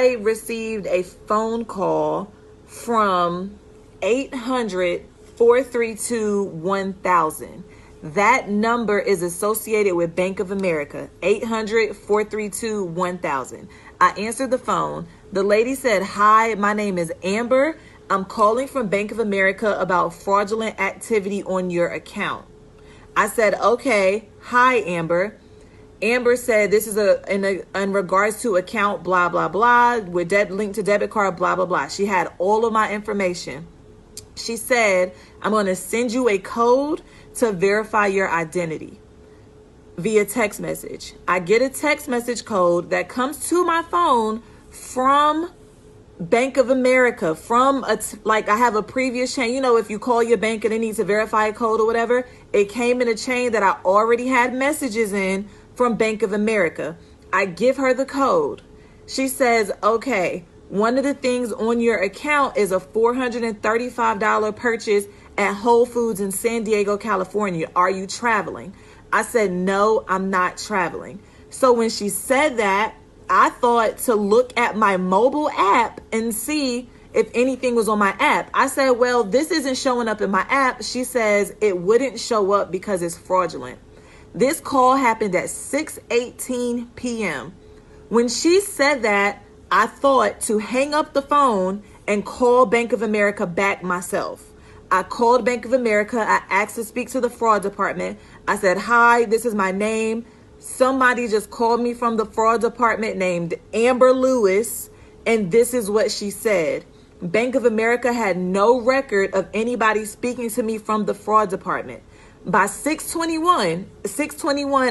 I received a phone call from 800-432-1000. That number is associated with Bank of America, 800-432-1000. I answered the phone. The lady said, "Hi, my name is Amber. I'm calling from Bank of America about fraudulent activity on your account." I said, "Okay. Hi, Amber." Amber said, "This is in regards to account blah, blah, blah, with link to debit card, blah, blah, blah." She had all of my information. She said, "I'm going to send you a code to verify your identity via text message." I get a text message code that comes to my phone from Bank of America, from I have a previous chain. You know, if you call your bank and they need to verify a code or whatever, it came in a chain that I already had messages in from Bank of America. I give her the code. She says, "Okay, one of the things on your account is a $435 purchase at Whole Foods in San Diego, California. Are you traveling?" I said, "No, I'm not traveling." So when she said that, I thought to look at my mobile app and see if anything was on my app. I said, "Well, this isn't showing up in my app." She says it wouldn't show up because it's fraudulent. This call happened at 6:18 p.m. When she said that, I thought to hang up the phone and call Bank of America back myself. I called Bank of America. I asked to speak to the fraud department. I said, "Hi, this is my name. Somebody just called me from the fraud department named Amber Lewis, and this is what she said." Bank of America had no record of anybody speaking to me from the fraud department. By 6:21,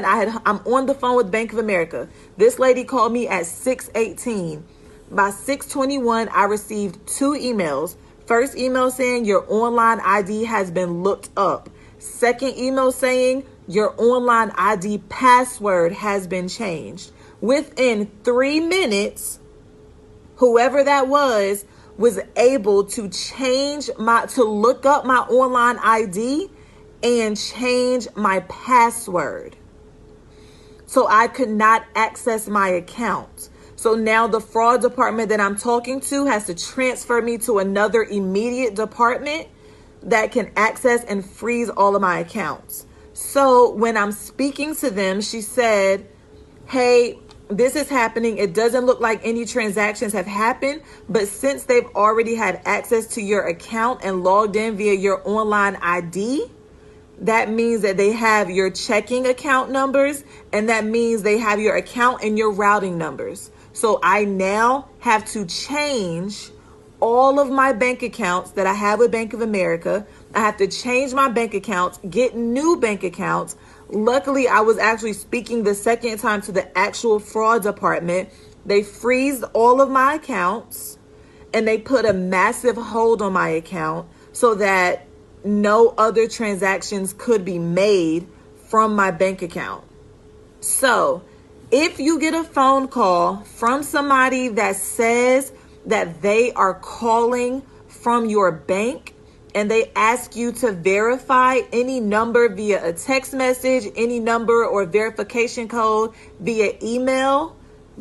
I'm on the phone with Bank of America. This lady called me at 6:18. By 6:21, I received 2 emails. First email saying your online ID has been looked up. Second email saying your online ID password has been changed. Within 3 minutes, whoever that was able to look up my online ID and change my password. So I could not access my account. So now the fraud department that I'm talking to has to transfer me to another immediate department that can access and freeze all of my accounts. So when I'm speaking to them, she said, "Hey, this is happening. It doesn't look like any transactions have happened, but since they've already had access to your account and logged in via your online ID, that means that they have your checking account numbers, and that means they have your account and your routing numbers. So I now have to change all of my bank accounts that I have with Bank of America. I have to change my bank accounts, get new bank accounts." Luckily, I was actually speaking the second time to the actual fraud department. They freezed all of my accounts and they put a massive hold on my account so that no other transactions could be made from my bank account. So if you get a phone call from somebody that says that they are calling from your bank and they ask you to verify any number via a text message, any number or verification code via email,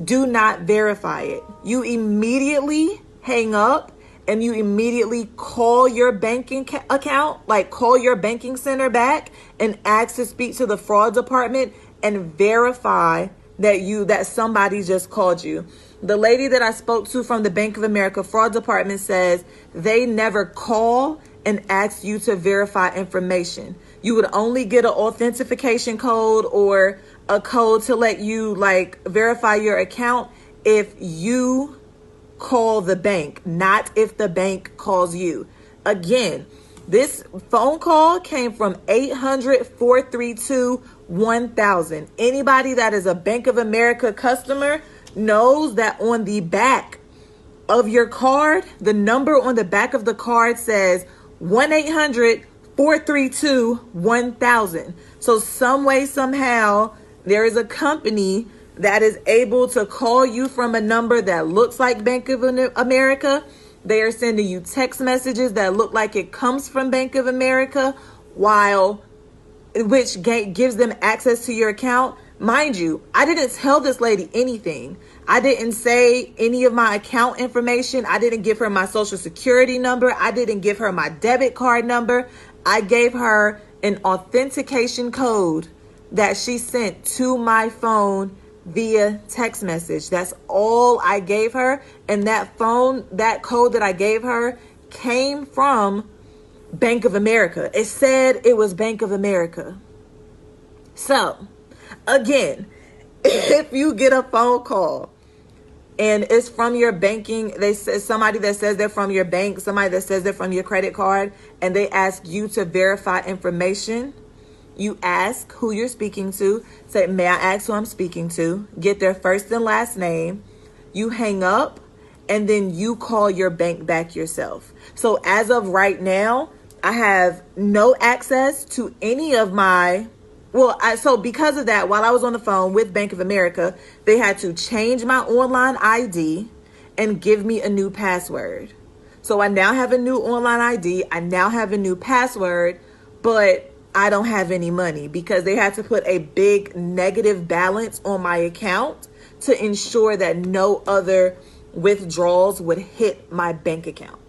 do not verify it. You immediately hang up and you immediately call your banking account, like call your banking center back and ask to speak to the fraud department and verify that somebody just called you. The lady that I spoke to from the Bank of America fraud department says they never call and ask you to verify information. You would only get an authentication code or a code to let you verify your account if you call the bank, not if the bank calls you. Again, this phone call came from 800-432-1000. Anybody that is a Bank of America customer knows that on the back of your card, the number on the back of the card says 1-800-432-1000. So some way, somehow, there is a company that is able to call you from a number that looks like Bank of America. They are sending you text messages that look like it comes from Bank of America, which gives them access to your account. Mind you, I didn't tell this lady anything. I didn't say any of my account information. I didn't give her my social security number. I didn't give her my debit card number. I gave her an authentication code that she sent to my phone via text message. That's all I gave her. And that code that I gave her came from Bank of America. It said it was Bank of America. So, again, if you get a phone call and it's from your banking, they say somebody that says they're from your bank, somebody that says they're from your credit card, and they ask you to verify information, you ask who you're speaking to. Say, may I ask who I'm speaking to? Get their first and last name. You hang up, and then you call your bank back yourself. So as of right now, I have no access to any of my, so because of that, while I was on the phone with Bank of America, they had to change my online ID and give me a new password. So I now have a new online ID. I now have a new password, but I don't have any money because they had to put a big negative balance on my account to ensure that no other withdrawals would hit my bank account.